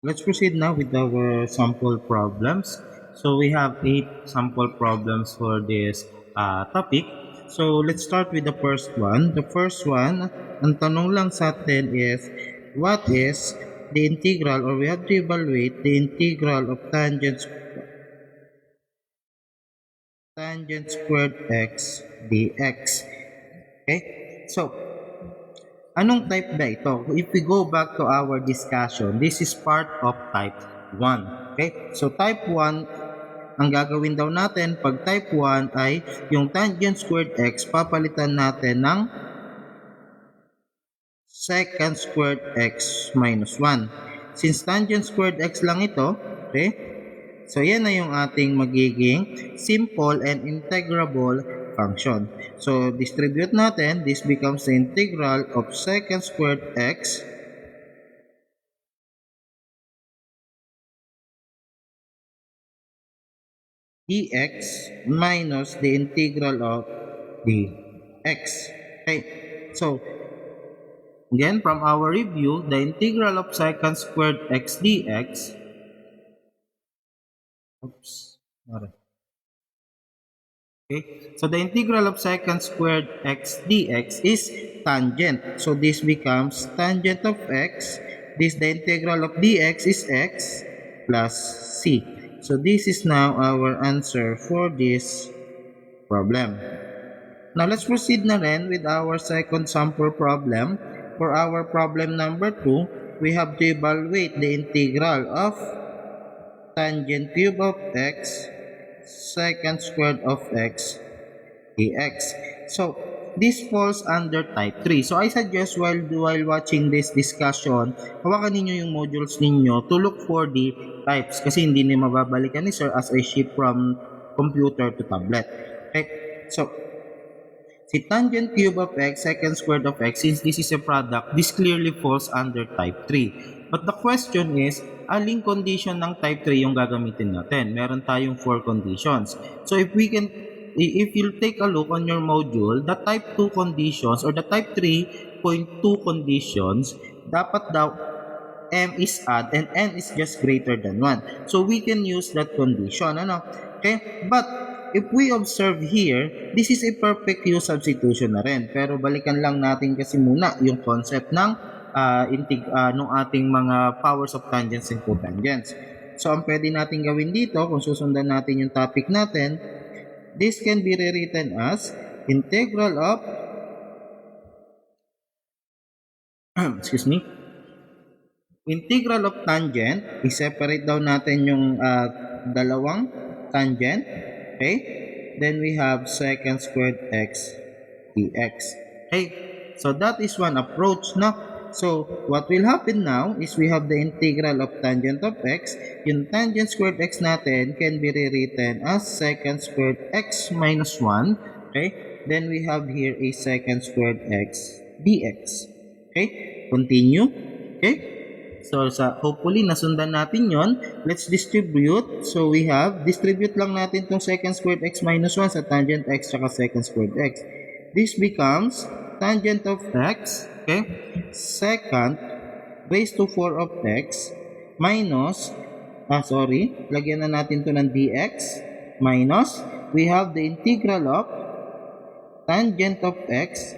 Let's proceed now with our sample problems. So we have 8 sample problems for this topic. So let's start with the first one. The first one, ang tanong lang sa atin is, what is the integral, or we have to evaluate the integral of tangent squared x dx. Okay? So, anong type ba ito? If we go back to our discussion, this is part of type 1. Okay? So, type 1, ang gagawin daw natin pag type 1 ay yung tangent squared x, papalitan natin ng secant squared x minus 1. Since tangent squared x lang ito, okay? So, yan na yung ating magiging simple and integrable function. So, distribute natin. This becomes the integral of secant squared x dx minus the integral of dx. Okay. So, again, from our review, the integral of secant squared x dx, okay, so the integral of secant squared x dx is tangent. So this becomes tangent of x. The integral of dx is x plus c. So this is now our answer for this problem. Now let's proceed na rin with our second sample problem. For our problem number 2, we have to evaluate the integral of tangent cube of x secant squared of x dx. So, this falls under type 3. So, I suggest while watching this discussion, hawakan ninyo yung modules ninyo to look for the types kasi hindi na mababalikan ni sir as I shift from computer to tablet. Okay? So, si tangent cube of x secant squared of x, since this is a product, this clearly falls under type 3. But the question is, aling condition ng type 3 yung gagamitin natin? Meron tayong 4 conditions. So if you take a look on your module, the type 2 conditions or the type 3.2 conditions, dapat daw m is odd and n is just greater than 1. So we can use that condition. Ano? Okay? But if we observe here, this is a perfect U substitution na rin. Pero balikan lang natin kasi muna yung concept ng nung ating mga powers of tangents and cotangents. So, ang pwede natin gawin dito, kung susundan natin yung topic natin, this can be rewritten as integral of excuse me, integral of tangent, i-separate daw natin yung dalawang tangent, okay? Then we have secant squared x dx. Okay, so that is one approach, no? So, what will happen now is we have the integral of tangent of x. Yung tangent squared x natin can be rewritten as secant squared x minus 1. Okay? Then we have here a secant squared x dx. Okay? Continue. Okay? So, hopefully, nasundan natin yon. Let's distribute. So, we have, distribute lang natin itong secant squared x minus 1 sa tangent x saka secant squared x. This becomes tangent of x, okay, secant raised to 4 of x minus, lagyan na natin to ng dx, minus, we have the integral of tangent of x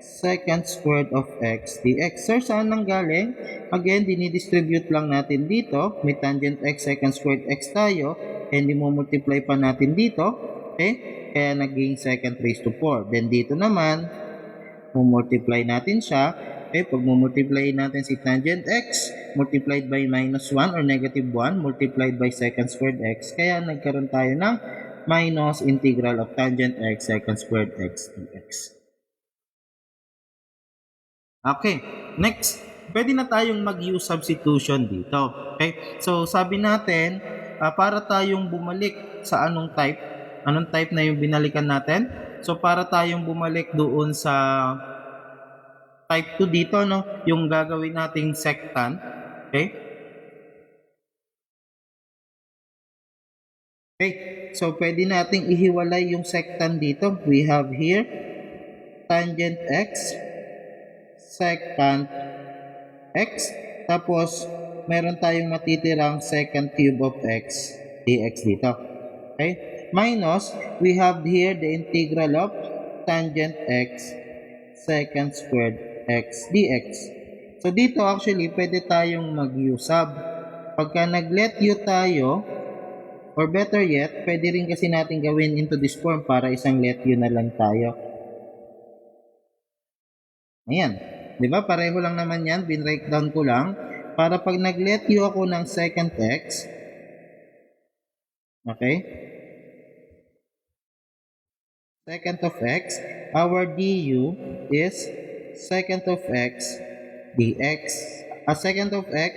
secant squared of x dx. Sir, saan nang galing? Again, dinidistribute lang natin dito. May tangent x secant squared x tayo. And multiply pa natin dito. Okay? Kaya naging secant raised to 4. Then dito naman, multiply natin siya. Okay? Pag multiply natin si tangent x multiplied by minus 1 or negative 1 multiplied by secant squared x. Kaya nagkaroon tayo ng minus integral of tangent x secant squared x dx. Okay, next, pwede na tayong mag-use substitution dito. Okay, so sabi natin, para tayong bumalik sa anong type na yung binalikan natin? So para tayong bumalik doon sa type 2 dito, no? Yung gagawin nating secant. Okay? Okay, so pwede nating ihiwalay yung secant dito. We have here tangent x secant x, tapos meron tayong matitirang second cube of x dx dito. Okay? Minus, we have here the integral of tangent x second squared x dx. So dito actually, pwede tayong mag-u-sub. Pagka nag-let u tayo, or better yet, pwede rin kasi natin gawin into this form para isang let u na lang tayo. Ayan. Diba? Pareho lang naman yan. Bin-write down ko lang. Para pag nag-let u ako ng second x, okay? Second of x, our du is second of x dx. Second of x,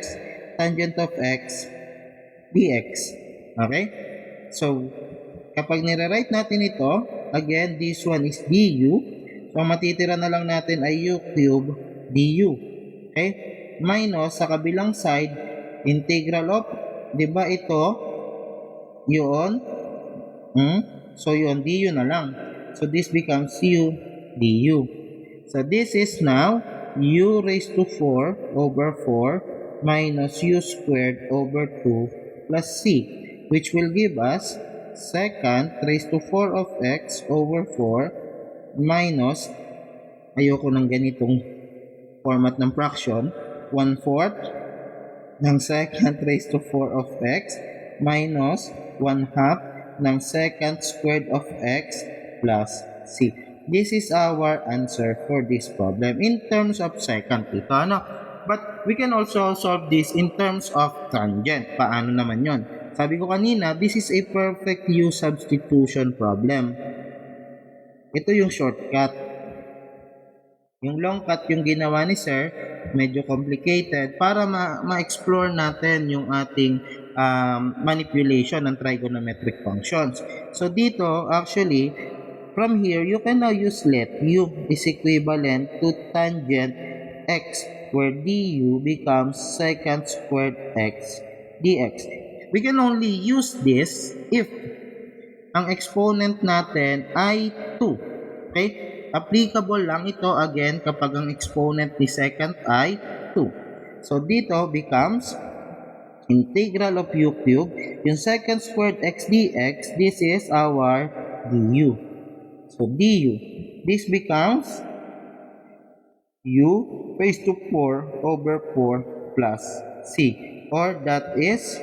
tangent of x dx. Okay? So, kapag nire-write natin ito, again, this one is du. So, matitira na lang natin ay u cube du. Okay? Minus, sa kabilang side, integral of, di ba ito, yun? So, yun, du na lang. So, this becomes u du. So, this is now u raised to 4 over 4 minus u squared over 2 plus c, which will give us second raised to 4 of x over 4 minus, ayoko ng ganitong format ng fraction, 1/4 ng second raised to 4 of x minus 1/2 ng second squared of x plus c. This is our answer for this problem in terms of second dito, ano? But we can also solve this in terms of tangent. Paano naman yon? Sabi ko kanina, this is a perfect u substitution problem. Ito yung shortcut. Yung long cut yung ginawa ni sir, medyo complicated para ma-explore natin yung ating manipulation ng trigonometric functions. So dito, actually, from here, you can now use let u is equivalent to tangent x, where du becomes second squared x dx. We can only use this if ang exponent natin ay 2. Okay? Applicable lang ito again kapag ang exponent ni second ay 2. So dito becomes integral of u cube. Yung second squared x dx, this is our du. So du, this becomes u raised to 4 over 4 plus c, or that is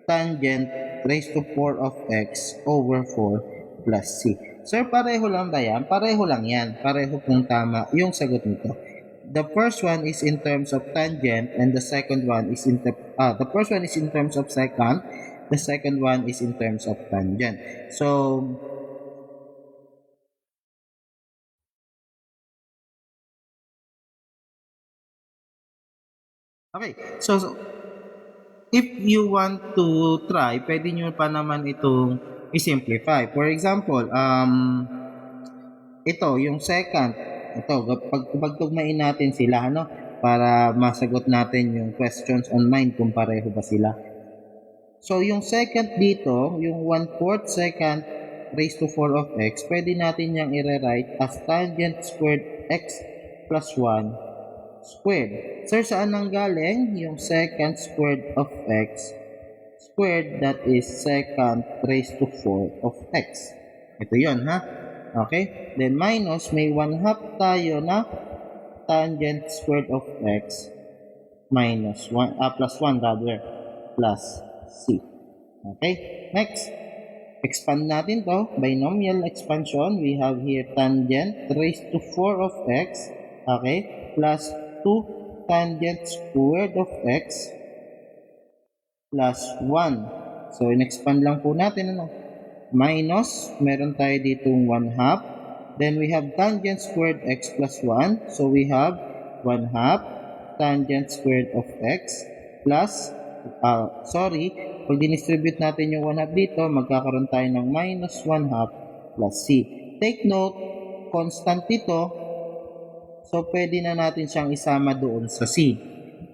tangent raised to 4 of x over 4 plus c. Sir, pareho lang ba yan? Pareho lang yan. Pareho pong tama yung sagot nito. The first one is in terms of tangent and the second one is in the first one is in terms of second, the second one is in terms of tangent. So, okay. So if you want to try, pwede nyo pa naman itong i-simplify. For example, ito, yung second, ito, pagtugmain natin sila, ano, para masagot natin yung questions on mind kung pareho ba sila. So, yung second dito, yung 1/4 second raised to 4 of x, pwede natin yung i-rewrite as tangent squared x plus 1 squared. Sir, saan nang galing yung second squared of x squared, that is second raised to 4 of x. Ito yon, ha? Okay? Then minus, may 1/2 tayo na tangent squared of x minus 1, plus 1 rather, plus c. Okay? Next, expand natin to. Binomial expansion, we have here tangent raised to 4 of x, okay, plus 2 tangent squared of x plus 1. So, in-expand lang po natin, ano? Minus, meron tayo ditong 1/2. Then, we have tangent squared x plus 1. So, we have 1/2 tangent squared of x plus, pag dinistribute natin yung 1/2 dito, magkakaroon tayo ng minus 1/2 plus c. Take note, constant ito. So, pwede na natin siyang isama doon sa c.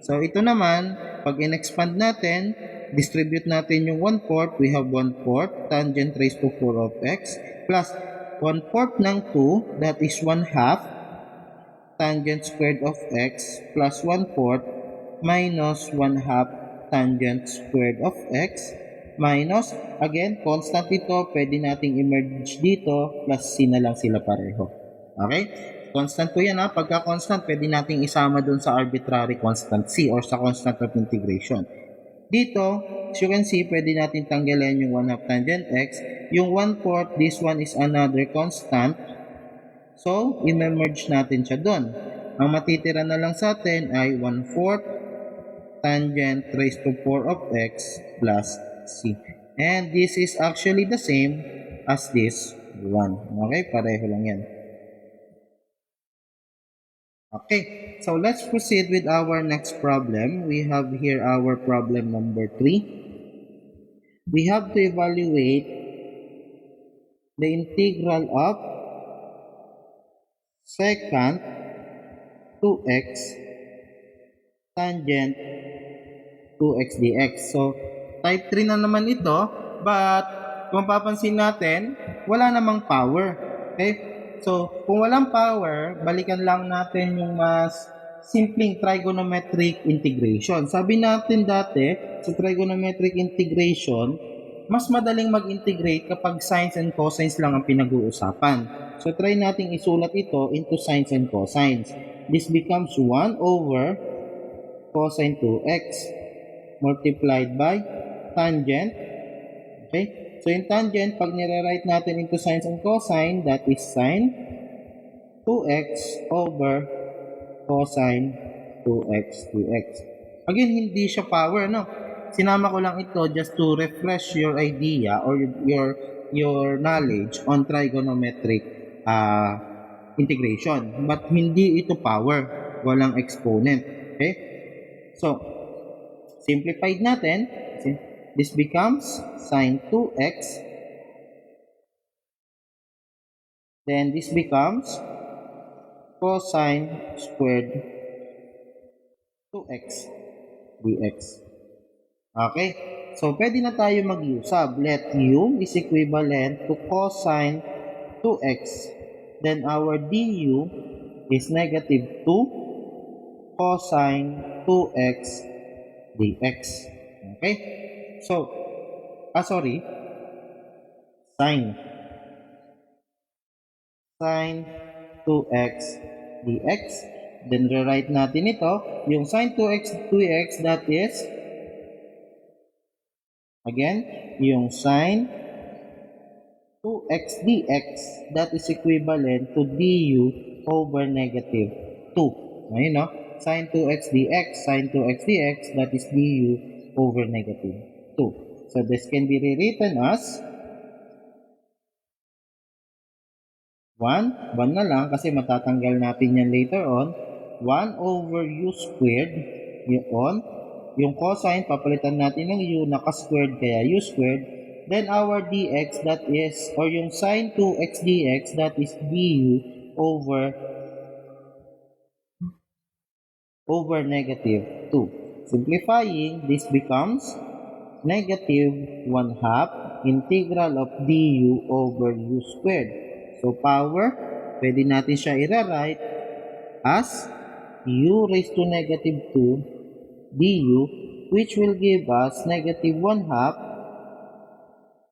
So, ito naman, pag in-expand natin, distribute natin yung 1/4, we have 1/4 tangent raised to 4 of x plus 1/4 ng 2, that is 1/2 tangent squared of x plus 1/4 minus 1/2 tangent squared of x minus, again, constant ito, pwede nating i-merge dito, plus c na lang sila pareho. Okay? Constant po yan ha. Pagka constant, pwede nating isama dun sa arbitrary constant c or sa constant of integration. Dito, as you can see, pwede natin tanggalin yung 1/2 tangent x. Yung 1/4, this one is another constant. So, i-merge natin siya doon. Ang matitira na lang sa atin ay 1/4 tangent raised to 4 of x plus c. And this is actually the same as this one. Okay, pareho lang yan. Okay, so let's proceed with our next problem. We have here our problem number 3. We have to evaluate the integral of secant 2x tangent 2x dx. So, type 3 na naman ito, but kung papansin natin, wala namang power. Okay? So, kung walang power, balikan lang natin yung mas simpleng trigonometric integration. Sabi natin dati, sa trigonometric integration, mas madaling mag-integrate kapag sines and cosines lang ang pinag-uusapan. So, try nating isulat ito into sines and cosines. This becomes 1 over cosine 2x multiplied by tangent. Okay? So, yung tangent, pag nire-write natin into sines and cosine, that is sine 2x over cosine 2x dx. Again, hindi siya power, no? Sinama ko lang ito just to refresh your idea or your knowledge on trigonometric integration. But hindi ito power. Walang exponent. Okay? So, simplified natin. This becomes sine 2x. Then this becomes cosine squared 2x dx. Okay? So, pwede na tayo mag-usab. Let u is equivalent to cosine 2x. Then, our du is negative 2 cosine 2x dx. Okay? So, sine 2x dx. Then, rewrite natin ito. Yung sine 2x dx, that is, again, yung sine 2x dx, that is equivalent to du over negative 2. Ayun, no? Sine 2x dx, that is du over negative 2. So, this can be rewritten as 1 na lang kasi matatanggal natin yan later on. 1 over u squared, yun. Yung cosine, papalitan natin ng u, naka-squared kaya u squared. Then our dx, that is, or yung sine 2x dx, that is du over negative 2. Simplifying, this becomes negative 1/2 integral of du over u squared. So, power, pwede natin siya i-write as u raised to negative 2 du, which will give us negative 1/2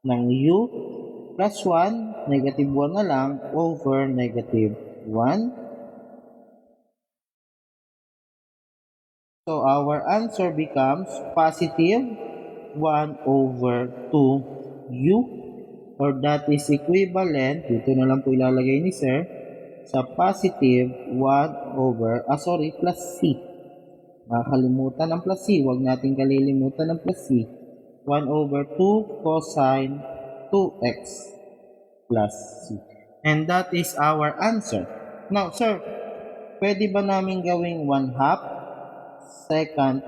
ng u plus 1, negative 1 na lang, over negative 1. So, our answer becomes positive 1 over 2u, or that is equivalent, dito na lang po ilalagay ni sir, sa positive 1 over, plus c. Nakakalimutan ang plus c, huwag natin kalilimutan ang plus c. 1 over 2 cosine 2x plus c. And that is our answer. Now, sir, pwede ba namin gawing 1/2 secant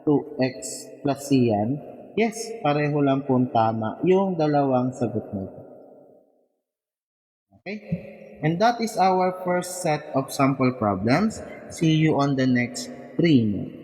2x plus c yan? Yes, pareho lang po tama yung dalawang sagot na ito. Okay? And that is our first set of sample problems. See you on the next 3.